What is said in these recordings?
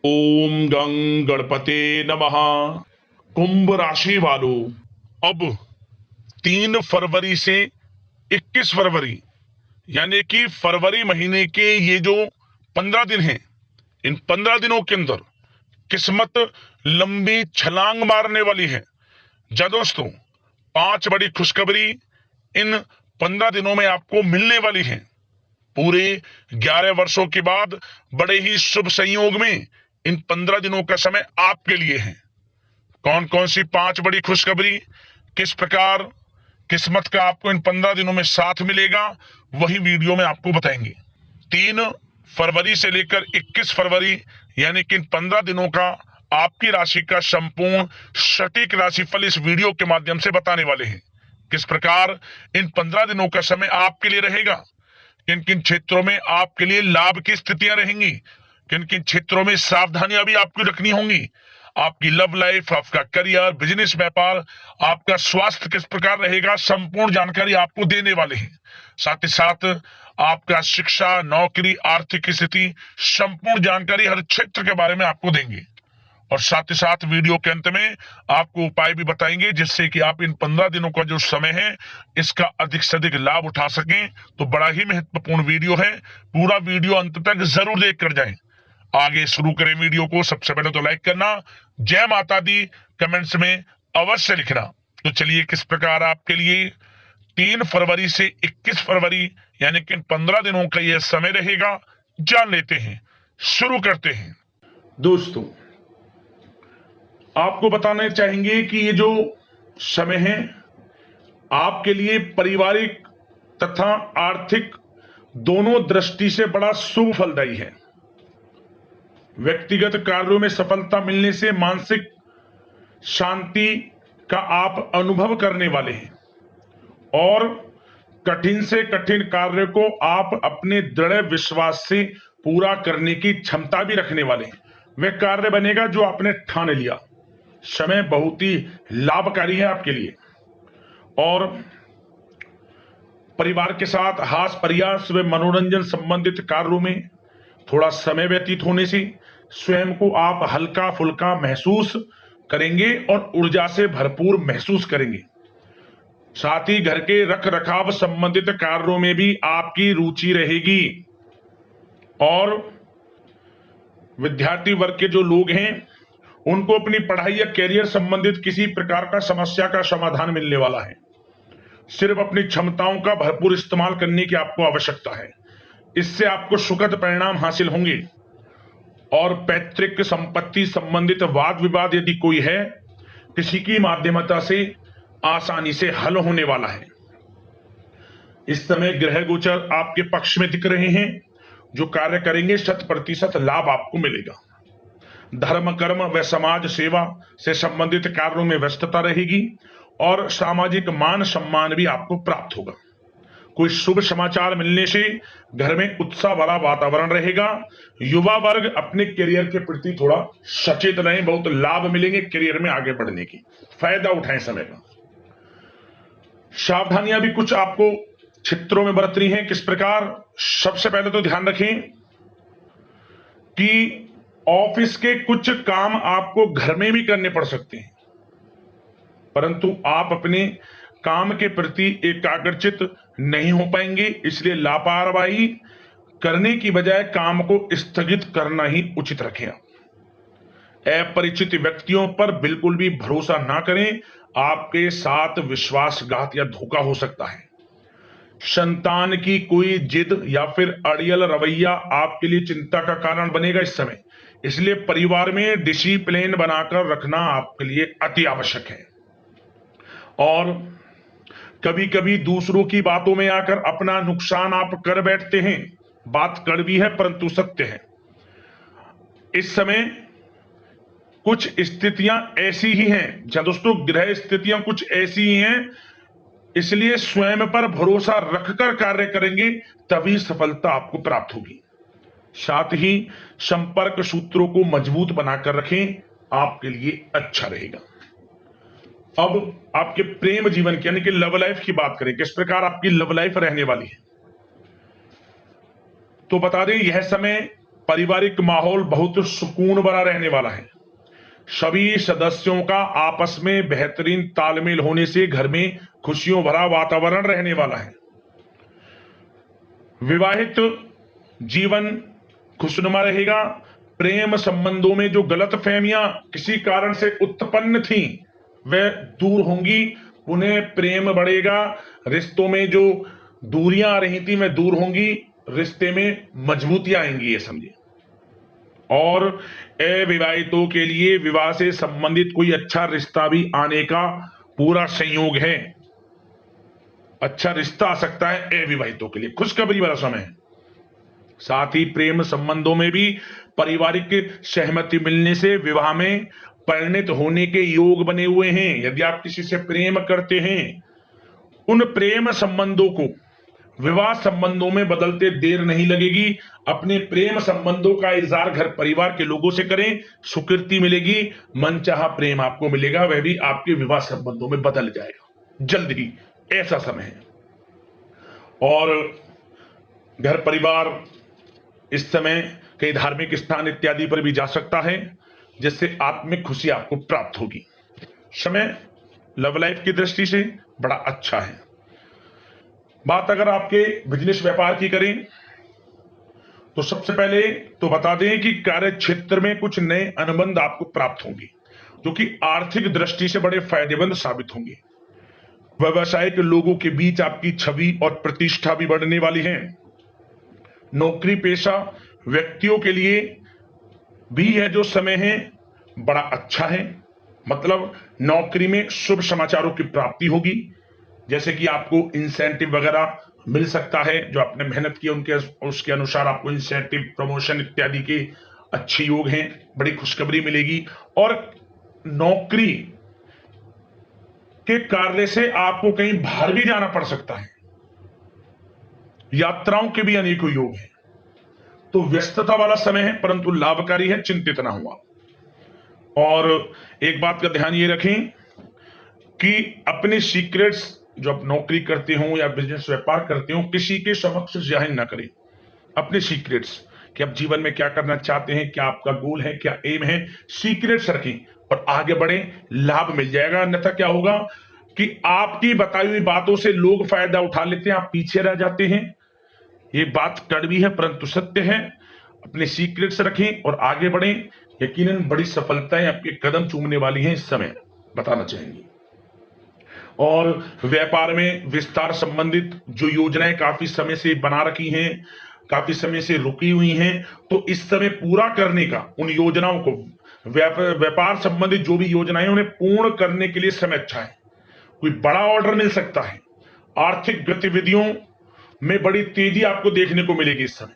ओम गं गणपते नमः। कुंभ राशि वालों, अब 3 फरवरी से 21 फरवरी यानी कि फरवरी महीने के ये जो 15 दिन हैं, इन 15 दिनों के अंदर किस्मत लंबी छलांग मारने वाली है। जा दोस्तों, 5 बड़ी खुशखबरी इन 15 दिनों में आपको मिलने वाली है। पूरे 11 वर्षों के बाद बड़े ही शुभ संयोग में इन 15 दिनों का समय आपके लिए है। कौन कौन सी 5 बड़ी खुशखबरी, किस प्रकार किस्मत का आपको इन 15 दिनों में साथ मिलेगा, वही वीडियो में आपको बताएंगे। 3 फरवरी से लेकर 21 फरवरी यानी कि इन 15 दिनों का आपकी राशि का संपूर्ण सटीक राशिफल इस वीडियो के माध्यम से बताने वाले हैं। किस प्रकार इन 15 दिनों का समय आपके लिए रहेगा, किन किन क्षेत्रों में आपके लिए लाभ की स्थितियां रहेंगी, किन किन क्षेत्रों में सावधानियां भी आपको रखनी होंगी, आपकी लव लाइफ, आपका करियर, बिजनेस, व्यापार, आपका स्वास्थ्य किस प्रकार रहेगा, संपूर्ण जानकारी आपको देने वाले हैं। साथ ही साथ आपका शिक्षा, नौकरी, आर्थिक स्थिति, संपूर्ण जानकारी हर क्षेत्र के बारे में आपको देंगे। और साथ ही साथ वीडियो के अंत में आपको उपाय भी बताएंगे जिससे कि आप इन 15 दिनों का जो समय है इसका अधिक से अधिक लाभ उठा सकें। तो बड़ा ही महत्वपूर्ण वीडियो है, पूरा वीडियो अंत तक जरूर देख कर जाएं। आगे शुरू करें वीडियो को। सबसे पहले तो लाइक करना, जय माता दी कमेंट्स में अवश्य लिखना। तो चलिए, किस प्रकार आपके लिए 3 फरवरी से 21 फरवरी यानी कि 15 दिनों का यह समय रहेगा, जान लेते हैं। शुरू करते हैं। दोस्तों, आपको बताना चाहेंगे कि ये जो समय है आपके लिए पारिवारिक तथा आर्थिक दोनों दृष्टि से बड़ा शुभ फलदायी है। व्यक्तिगत कार्यों में सफलता मिलने से मानसिक शांति का आप अनुभव करने वाले हैं और कठिन से कठिन कार्य को आप अपने दृढ़ विश्वास से पूरा करने की क्षमता भी रखने वाले हैं। वह कार्य बनेगा जो आपने ठान लिया। समय बहुत ही लाभकारी है आपके लिए और परिवार के साथ हास्य प्रयास व मनोरंजन संबंधित कार्यों में थोड़ा समय व्यतीत होने से स्वयं को आप हल्का फुल्का महसूस करेंगे और ऊर्जा से भरपूर महसूस करेंगे। साथ ही घर के रख रखाव संबंधित कार्यों में भी आपकी रुचि रहेगी और विद्यार्थी वर्ग के जो लोग हैं उनको अपनी पढ़ाई या कैरियर संबंधित किसी प्रकार का समस्या का समाधान मिलने वाला है। सिर्फ अपनी क्षमताओं का भरपूर इस्तेमाल करने की आपको आवश्यकता है। इससे आपको सुखद परिणाम हासिल होंगे और पैतृक संपत्ति संबंधित वाद विवाद यदि कोई है, किसी की माध्यमता से आसानी से हल होने वाला है। इस समय ग्रह गोचर आपके पक्ष में दिख रहे हैं। जो कार्य करेंगे 100% लाभ आपको मिलेगा। धर्म, कर्म व समाज सेवा से संबंधित कार्यों में व्यस्तता रहेगी और सामाजिक मान सम्मान भी आपको प्राप्त होगा। कोई शुभ समाचार मिलने से घर में उत्साह भरा वातावरण रहेगा। युवा वर्ग अपने करियर के प्रति थोड़ा सचेत रहें, बहुत लाभ मिलेंगे करियर में आगे बढ़ने की, फायदा उठाएं समय का। सावधानियां भी कुछ आपको क्षेत्रों में बरतनी है। किस प्रकार? सबसे पहले तो ध्यान रखें कि ऑफिस के कुछ काम आपको घर में भी करने पड़ सकते हैं, परंतु आप अपने काम के प्रति एकाग्रचित नहीं हो पाएंगे। इसलिए लापरवाही करने की बजाय काम को स्थगित करना ही उचित रखें। अपरिचित व्यक्तियों पर बिल्कुल भी भरोसा ना करें, आपके साथ विश्वासघात या धोखा हो सकता है। संतान की कोई जिद या फिर अड़ियल रवैया आपके लिए चिंता का कारण बनेगा इस समय। इसलिए परिवार में डिसिप्लिन बनाकर रखना आपके लिए अति आवश्यक है। और कभी कभी दूसरों की बातों में आकर अपना नुकसान आप कर बैठते हैं। बात कड़वी है परंतु सत्य है। इस समय कुछ स्थितियां ऐसी ही हैं, जहां दोस्तों ग्रह स्थितियां कुछ ऐसी ही हैं, इसलिए स्वयं पर भरोसा रखकर कार्य करेंगे तभी सफलता आपको प्राप्त होगी। साथ ही संपर्क सूत्रों को मजबूत बनाकर रखें, आपके लिए अच्छा रहेगा। अब आपके प्रेम जीवन की यानी कि लव लाइफ की बात करें, किस प्रकार आपकी लव लाइफ रहने वाली है। तो बता दें, यह समय पारिवारिक माहौल बहुत सुकून भरा रहने वाला है। सभी सदस्यों का आपस में बेहतरीन तालमेल होने से घर में खुशियों भरा वातावरण रहने वाला है। विवाहित जीवन खुशनुमा रहेगा। प्रेम संबंधों में जो गलतफहमियां किसी कारण से उत्पन्न थी वह दूर होंगी, उन्हें प्रेम बढ़ेगा। रिश्तों में जो दूरियां आ रही थी वह दूर होंगी, रिश्ते में मजबूतियां आएंगी, ये समझिए। और अविवाहितों के लिए विवाह से संबंधित कोई अच्छा रिश्ता भी आने का पूरा संयोग है। अच्छा रिश्ता आ सकता है अविवाहितों के लिए, खुशखबरी वाला समय है। साथ ही प्रेम संबंधों में भी पारिवारिक सहमति मिलने से विवाह में परिणत होने के योग बने हुए हैं। यदि आप किसी से प्रेम करते हैं, उन प्रेम संबंधों को विवाह संबंधों में बदलते देर नहीं लगेगी। अपने प्रेम संबंधों का इजहार घर परिवार के लोगों से करें, स्वीकृति मिलेगी, मनचाहा प्रेम आपको मिलेगा, वह भी आपके विवाह संबंधों में बदल जाएगा जल्द ही, ऐसा समय है। और घर परिवार इस समय कई धार्मिक स्थान इत्यादि पर भी जा सकता है, जिससे आत्मिक खुशी आपको प्राप्त होगी। समय लव लाइफ की दृष्टि से बड़ा अच्छा है। बात अगर आपके बिजनेस व्यापार की करें तो सबसे पहले तो बता दें कि कार्य क्षेत्र में कुछ नए अनुबंध आपको प्राप्त होंगे, जो कि आर्थिक दृष्टि से बड़े फायदेमंद साबित होंगे। व्यवसायिक लोगों के बीच आपकी छवि और प्रतिष्ठा भी बढ़ने वाली है। नौकरी पेशा व्यक्तियों के लिए भी यह जो समय है बड़ा अच्छा है। मतलब नौकरी में शुभ समाचारों की प्राप्ति होगी, जैसे कि आपको इंसेंटिव वगैरह मिल सकता है, जो आपने मेहनत की उनके उसके अनुसार आपको इंसेंटिव, प्रमोशन इत्यादि के अच्छे योग हैं, बड़ी खुशखबरी मिलेगी। और नौकरी के कार्य से आपको कहीं बाहर भी जाना पड़ सकता है, यात्राओं के भी अनेकों योग हैं। तो व्यस्तता वाला समय है, परंतु लाभकारी है, चिंतित ना हुआ। और एक बात का ध्यान ये रखें कि अपने सीक्रेट्स जो आप नौकरी करते हो या बिजनेस व्यापार करते हो, किसी के समक्ष जाहिर ना करें अपने सीक्रेट्स, कि आप जीवन में क्या करना चाहते हैं, क्या आपका गोल है, क्या एम है, सीक्रेट्स रखें और आगे बढ़े, लाभ मिल जाएगा। अन्यथा क्या होगा कि आपकी बताई हुई बातों से लोग फायदा उठा लेते हैं, आप पीछे रह जाते हैं। ये बात कड़वी है परंतु सत्य है। अपने सीक्रेट्स रखें और आगे बढ़ें, यकीनन बड़ी सफलताएं आपके कदम चूमने वाली हैं इस समय, बताना चाहेंगे। और व्यापार में विस्तार संबंधित जो योजनाएं काफी समय से बना रखी हैं, काफी समय से रुकी हुई हैं, तो इस समय पूरा करने का, उन योजनाओं को, व्यापार संबंधित जो भी योजनाएं उन्हें पूर्ण करने के लिए समय अच्छा है। कोई बड़ा ऑर्डर मिल सकता है। आर्थिक गतिविधियों में बड़ी तेजी आपको देखने को मिलेगी इस समय।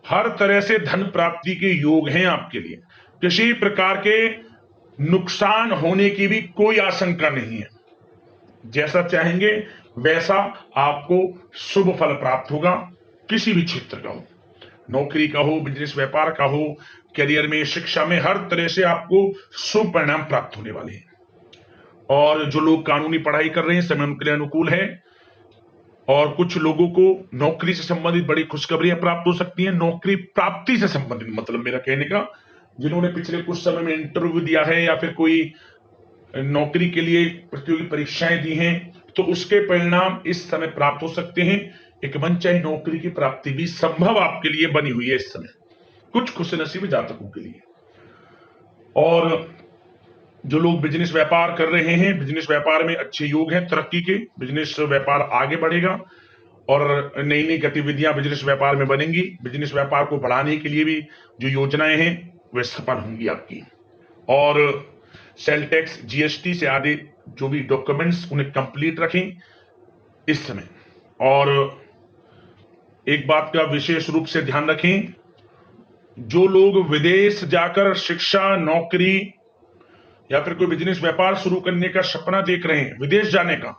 हर तरह से धन प्राप्ति के योग हैं आपके लिए। किसी प्रकार के नुकसान होने की भी कोई आशंका नहीं है। जैसा चाहेंगे वैसा आपको शुभ फल प्राप्त होगा, किसी भी क्षेत्र का हो, नौकरी का हो, बिजनेस व्यापार का हो, करियर में, शिक्षा में, हर तरह से आपको शुभ परिणाम प्राप्त होने वाले हैं। और जो लोग कानूनी पढ़ाई कर रहे हैं, समय उनके लिए अनुकूल है। और कुछ लोगों को नौकरी से संबंधित बड़ी खुशखबरियां प्राप्त हो सकती हैं। नौकरी प्राप्ति से संबंधित मतलब मेरा कहने का, जिन्होंने पिछले कुछ समय में इंटरव्यू दिया है या फिर कोई नौकरी के लिए प्रतियोगी परीक्षाएं दी हैं, तो उसके परिणाम इस समय प्राप्त हो सकते हैं। एक मनचाही नौकरी की प्राप्ति भी संभव आपके लिए बनी हुई है इस समय, कुछ खुशनसीब जातकों के लिए। और जो लोग बिजनेस व्यापार कर रहे हैं, बिजनेस व्यापार में अच्छे योग हैं तरक्की के, बिजनेस व्यापार आगे बढ़ेगा और नई नई गतिविधियां बिजनेस व्यापार में बनेंगी। बिजनेस व्यापार को बढ़ाने के लिए भी जो योजनाएं हैं वे सफल होंगी आपकी। और सेल टैक्स, जीएसटी से आदि जो भी डॉक्यूमेंट्स, उन्हें कंप्लीट रखें इस समय। और एक बात का विशेष रूप से ध्यान रखें, जो लोग विदेश जाकर शिक्षा, नौकरी या फिर कोई बिजनेस व्यापार शुरू करने का सपना देख रहे हैं, विदेश जाने का,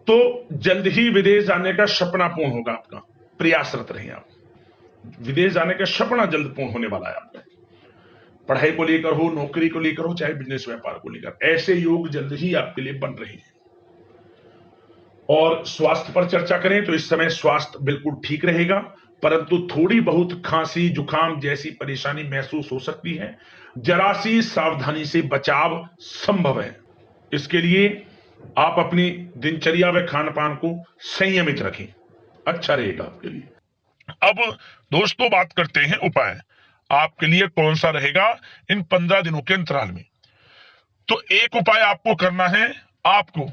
तो जल्द ही विदेश जाने का सपना पूर्ण होगा आपका। प्रयासरत रहें आप, विदेश जाने का सपना जल्द पूर्ण होने वाला है आपका। पढ़ाई को लेकर हो, नौकरी को लेकर हो, चाहे बिजनेस व्यापार को लेकर, ऐसे योग जल्द ही आपके लिए बन रहे हैं। और स्वास्थ्य पर चर्चा करें तो इस समय स्वास्थ्य बिल्कुल ठीक रहेगा, परंतु थोड़ी बहुत खांसी जुकाम जैसी परेशानी महसूस हो सकती है। जरा सी सावधानी से बचाव संभव है। इसके लिए आप अपनी दिनचर्या व खान पान को संयमित रखें, अच्छा रहेगा आपके लिए। अब दोस्तों बात करते हैं उपाय, आपके लिए कौन सा रहेगा इन 15 दिनों के अंतराल में। तो एक उपाय आपको करना है, आपको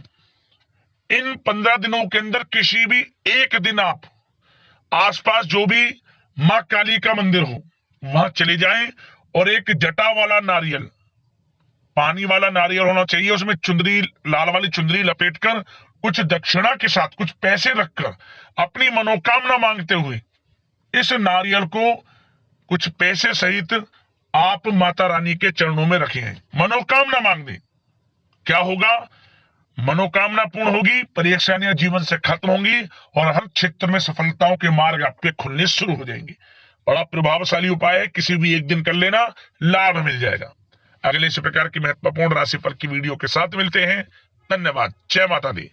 इन 15 दिनों के अंदर किसी भी एक दिन आप आसपास जो भी मां काली का मंदिर हो वहां चले जाएं और एक जटा वाला नारियल, पानी वाला नारियल होना चाहिए, उसमें चुंदरी, लाल वाली चुंदरी लपेटकर कुछ दक्षिणा के साथ कुछ पैसे रखकर अपनी मनोकामना मांगते हुए इस नारियल को कुछ पैसे सहित आप माता रानी के चरणों में रखें, मनोकामना मांग दें। क्या होगा, मनोकामना पूर्ण होगी, परेशानियां जीवन से खत्म होंगी और हर क्षेत्र में सफलताओं के मार्ग आपके खुलने शुरू हो जाएंगे। बड़ा प्रभावशाली उपाय है, किसी भी एक दिन कर लेना, लाभ मिल जाएगा। अगले इसी प्रकार की महत्वपूर्ण राशिफल की वीडियो के साथ मिलते हैं। धन्यवाद। जय माता दी।